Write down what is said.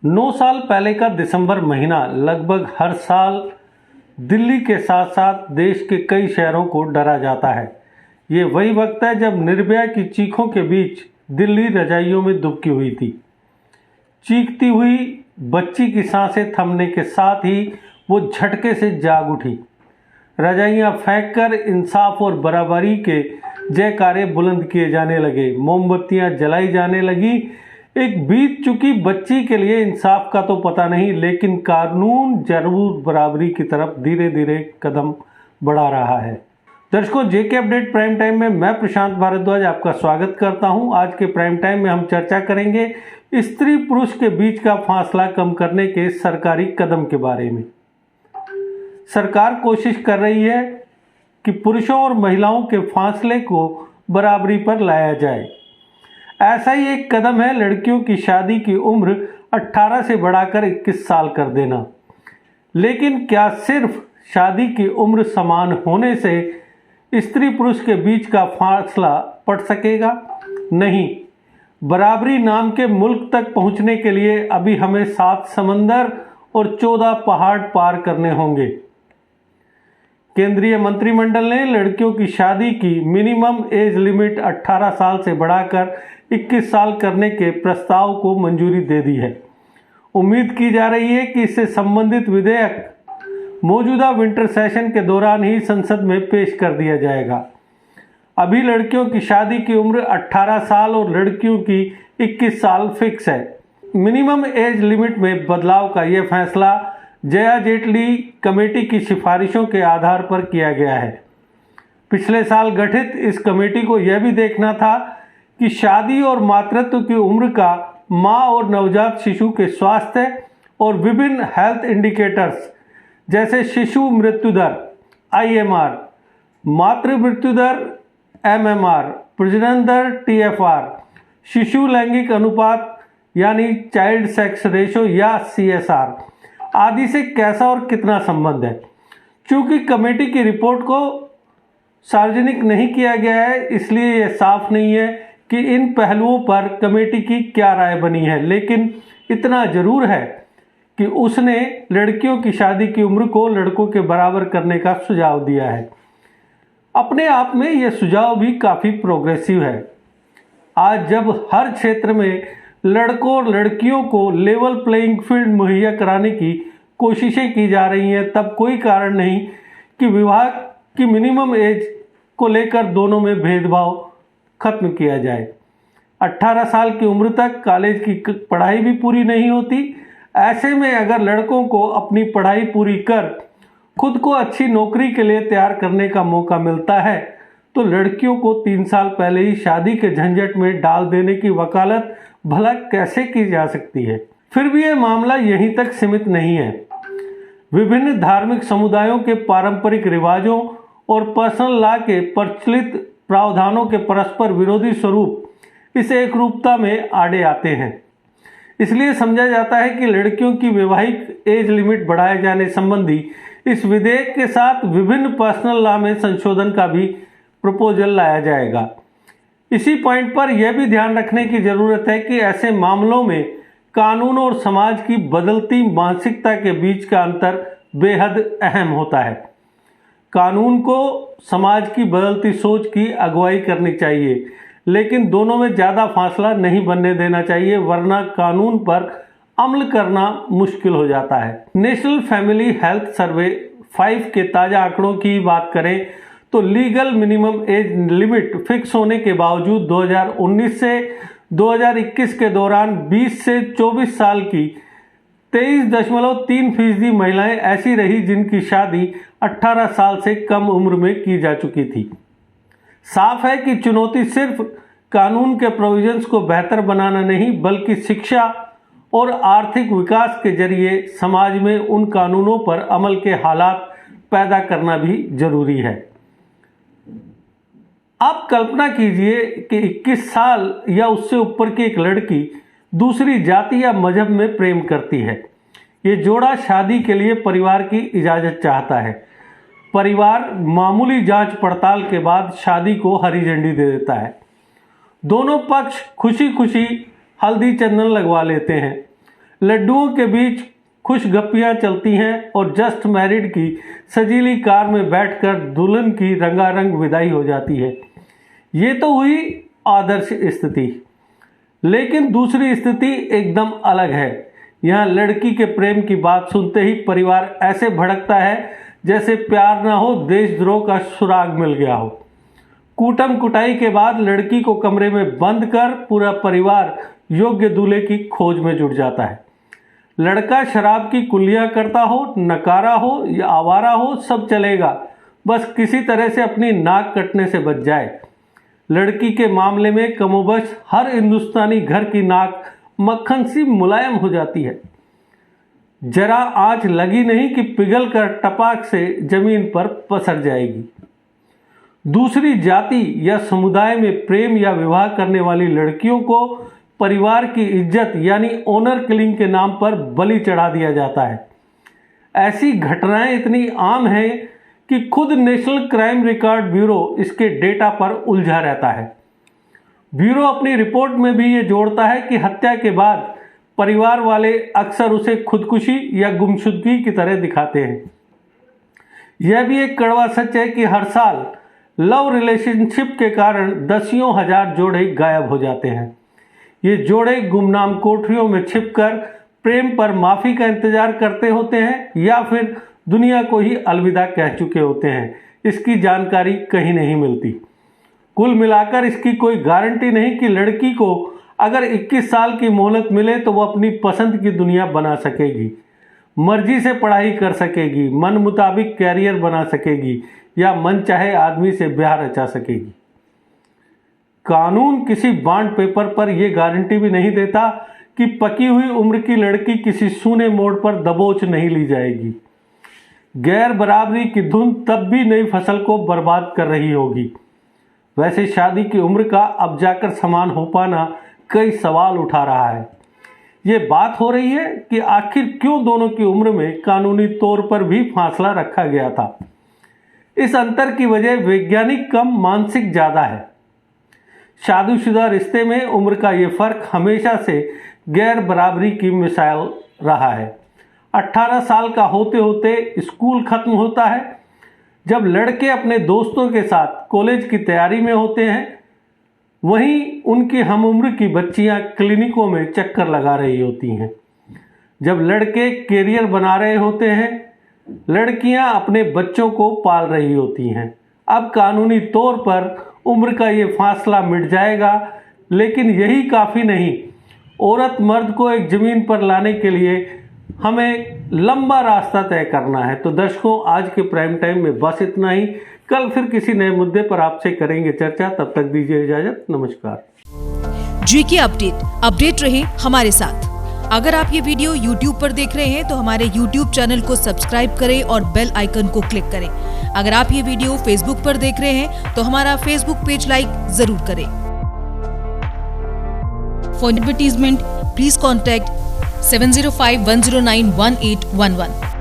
9 साल पहले का दिसंबर महीना लगभग हर साल दिल्ली के साथ साथ देश के कई शहरों को डरा जाता है। ये वही वक्त है जब निर्भया की चीखों के बीच दिल्ली रजाइयों में दुबकी हुई थी। चीखती हुई बच्ची की सांसें थमने के साथ ही वो झटके से जाग उठी। रजाइयां फेंककर इंसाफ और बराबरी के जयकारे बुलंद किए जाने लगे, मोमबत्तियां जलाई जाने लगी। एक बीत चुकी बच्ची के लिए इंसाफ का तो पता नहीं, लेकिन कानून जरूर बराबरी की तरफ धीरे धीरे कदम बढ़ा रहा है। दर्शकों, जेके अपडेट प्राइम टाइम में मैं प्रशांत भारद्वाज आपका स्वागत करता हूं। आज के प्राइम टाइम में हम चर्चा करेंगे स्त्री पुरुष के बीच का फासला कम करने के सरकारी कदम के बारे में। सरकार कोशिश कर रही है कि पुरुषों और महिलाओं के फासले को बराबरी पर लाया जाए। ऐसा ही एक कदम है लड़कियों की शादी की उम्र 18 से बढ़ाकर 21 साल कर देना। लेकिन क्या सिर्फ शादी की उम्र समान होने से स्त्री पुरुष के बीच का फासला पड़ सकेगा? नहीं, बराबरी नाम के मुल्क तक पहुंचने के लिए अभी हमें 7 समंदर और 14 पहाड़ पार करने होंगे। केंद्रीय मंत्रिमंडल ने लड़कियों की शादी की मिनिमम एज लिमिट 18 साल से बढ़ाकर 21 साल करने के प्रस्ताव को मंजूरी दे दी है। उम्मीद की जा रही है कि इससे संबंधित विधेयक मौजूदा विंटर सेशन के दौरान ही संसद में पेश कर दिया जाएगा। अभी लड़कियों की शादी की उम्र 18 साल और लड़कियों की 21 साल फिक्स है। मिनिमम एज लिमिट में बदलाव का यह फैसला जया जेटली कमेटी की सिफारिशों के आधार पर किया गया है। पिछले साल गठित इस कमेटी को यह भी देखना था कि शादी और मातृत्व की उम्र का मां और नवजात शिशु के स्वास्थ्य और विभिन्न हेल्थ इंडिकेटर्स जैसे शिशु मृत्यु दर IMR, मातृ मृत्यु दर MMR, प्रजनन दर TFR, शिशु लैंगिक अनुपात यानी चाइल्ड सेक्स रेशो या CSR आदि से कैसा और कितना संबंध है। चूंकि कमेटी की रिपोर्ट को सार्वजनिक नहीं किया गया है, इसलिए यह साफ नहीं है कि इन पहलुओं पर कमेटी की क्या राय बनी है। लेकिन इतना जरूर है कि उसने लड़कियों की शादी की उम्र को लड़कों के बराबर करने का सुझाव दिया है। अपने आप में यह सुझाव भी काफ़ी प्रोग्रेसिव है। आज जब हर क्षेत्र में लड़कों और लड़कियों को लेवल प्लेइंग फील्ड मुहैया कराने की कोशिशें की जा रही हैं, तब कोई कारण नहीं कि विवाह की मिनिमम एज को लेकर दोनों में भेदभाव खत्म किया जाए। 18 साल की उम्र तक कॉलेज की पढ़ाई भी पूरी नहीं होती। ऐसे में अगर लड़कों को अपनी पढ़ाई पूरी कर खुद को अच्छी नौकरी के लिए तैयार करने का मौका मिलता है, तो लड़कियों को 3 साल पहले ही शादी के झंझट में डाल देने की वकालत भला कैसे की जा सकती है। फिर भी यह मामला यहीं तक सीमित नहीं है। विभिन्न धार्मिक समुदायों के पारंपरिक रिवाजों और पर्सनल लॉ के प्रचलित प्रावधानों के परस्पर विरोधी स्वरूप इस एकरूपता में आड़े आते हैं। इसलिए समझा जाता है कि लड़कियों की वैवाहिक एज लिमिट बढ़ाए जाने संबंधी इस विधेयक के साथ विभिन्न पर्सनल लॉ में संशोधन का भी प्रपोजल लाया जाएगा। इसी पॉइंट पर यह भी ध्यान रखने की जरूरत है कि ऐसे मामलों में कानून और समाज की बदलती मानसिकता के बीच का अंतर बेहद अहम होता है। कानून को समाज की बदलती सोच की अगुवाई करनी चाहिए, लेकिन दोनों में ज़्यादा फासला नहीं बनने देना चाहिए, वरना कानून पर अमल करना मुश्किल हो जाता है। नेशनल फैमिली हेल्थ सर्वे 5 के ताज़ा आंकड़ों की बात करें तो legal minimum age limit fix होने के बावजूद 2019 से 2021 के दौरान 20 से 24 साल की 23.3% महिलाएं ऐसी रही जिनकी शादी 18 साल से कम उम्र में की जा चुकी थी। साफ है कि चुनौती सिर्फ कानून के प्रोविजंस को बेहतर बनाना नहीं, बल्कि शिक्षा और आर्थिक विकास के जरिए समाज में उन कानूनों पर अमल के हालात पैदा करना भी जरूरी है। आप कल्पना कीजिए कि 21 साल या उससे ऊपर की एक लड़की दूसरी जाति या मजहब में प्रेम करती है। ये जोड़ा शादी के लिए परिवार की इजाज़त चाहता है। परिवार मामूली जांच पड़ताल के बाद शादी को हरी झंडी दे देता है। दोनों पक्ष खुशी खुशी हल्दी चंदन लगवा लेते हैं। लड्डुओं के बीच खुशगपियाँ चलती हैं और जस्ट मैरिड की सजीली कार में बैठकर दुल्हन की रंगारंग विदाई हो जाती है। ये तो हुई आदर्श स्थिति, लेकिन दूसरी स्थिति एकदम अलग है। यहाँ लड़की के प्रेम की बात सुनते ही परिवार ऐसे भड़कता है जैसे प्यार ना हो, देशद्रोह का सुराग मिल गया हो। कूटम कुटाई के बाद लड़की को कमरे में बंद कर पूरा परिवार योग्य दूल्हे की खोज में जुट जाता है। लड़का शराब की कुल्लियाँ करता हो, नकारा हो या आवारा हो, सब चलेगा, बस किसी तरह से अपनी नाक कटने से बच जाए। लड़की के मामले में कमोबश हर हिंदुस्तानी घर की नाक मक्खन सी मुलायम हो जाती है। जरा आंच लगी नहीं कि पिघल कर टपाक से जमीन पर पसर जाएगी। दूसरी जाति या समुदाय में प्रेम या विवाह करने वाली लड़कियों को परिवार की इज्जत यानी ऑनर किलिंग के नाम पर बलि चढ़ा दिया जाता है। ऐसी घटनाएं इतनी आम हैं कि खुद नेशनल क्राइम रिकॉर्ड ब्यूरो इसके डेटा पर उलझा रहता है। ब्यूरो अपनी रिपोर्ट में भी ये जोड़ता है कि हत्या के बाद परिवार वाले अक्सर उसे खुदकुशी या गुमशुदगी की तरह दिखाते हैं। यह भी एक कड़वा सच है कि हर साल लव रिलेशनशिप के कारण दसियों हजार जोड़े गायब हो जाते हैं। ये जोड़े गुमनाम कोठरियों में छिपकर प्रेम पर माफ़ी का इंतजार करते होते हैं या फिर दुनिया को ही अलविदा कह चुके होते हैं। इसकी जानकारी कहीं नहीं मिलती। कुल मिलाकर इसकी कोई गारंटी नहीं कि लड़की को अगर 21 साल की मोहलत मिले तो वो अपनी पसंद की दुनिया बना सकेगी, मर्जी से पढ़ाई कर सकेगी, मन मुताबिक कैरियर बना सकेगी या मन चाहे आदमी से ब्याह रचा सकेगी। कानून किसी बॉन्ड पेपर पर यह गारंटी भी नहीं देता कि पकी हुई उम्र की लड़की किसी सूने मोड़ पर दबोच नहीं ली जाएगी। गैर बराबरी की धुन तब भी नई फसल को बर्बाद कर रही होगी। वैसे शादी की उम्र का अब जाकर समान हो पाना कई सवाल उठा रहा है। ये बात हो रही है कि आखिर क्यों दोनों की उम्र में कानूनी तौर पर भी फासला रखा गया था। इस अंतर की वजह वैज्ञानिक कम, मानसिक ज़्यादा है। शादीशुदा रिश्ते में उम्र का ये फर्क हमेशा से गैर बराबरी की मिसाल रहा है। 18 साल का होते होते स्कूल खत्म होता है। जब लड़के अपने दोस्तों के साथ कॉलेज की तैयारी में होते हैं, वहीं उनकी हमउम्र की बच्चियां क्लिनिकों में चक्कर लगा रही होती हैं। जब लड़के कैरियर बना रहे होते हैं, लड़कियां अपने बच्चों को पाल रही होती हैं। अब कानूनी तौर पर उम्र का ये फासला मिट जाएगा, लेकिन यही काफ़ी नहीं। औरत मर्द को एक ज़मीन पर लाने के लिए हमें लंबा रास्ता तय करना है। तो दर्शकों, आज के प्राइम टाइम में बस इतना ही। कल फिर किसी नए मुद्दे पर आपसे करेंगे चर्चा। तब तक दीजिए इजाजत। नमस्कार। जीके अपडेट रहे हमारे साथ। अगर आप ये वीडियो YouTube पर देख रहे हैं तो हमारे YouTube चैनल को सब्सक्राइब करें और बेल आइकन को क्लिक करें। अगर आप ये वीडियो Facebook पर देख रहे हैं तो हमारा Facebook पेज लाइक जरूर करें। For advertisement please contact 705-109-1811।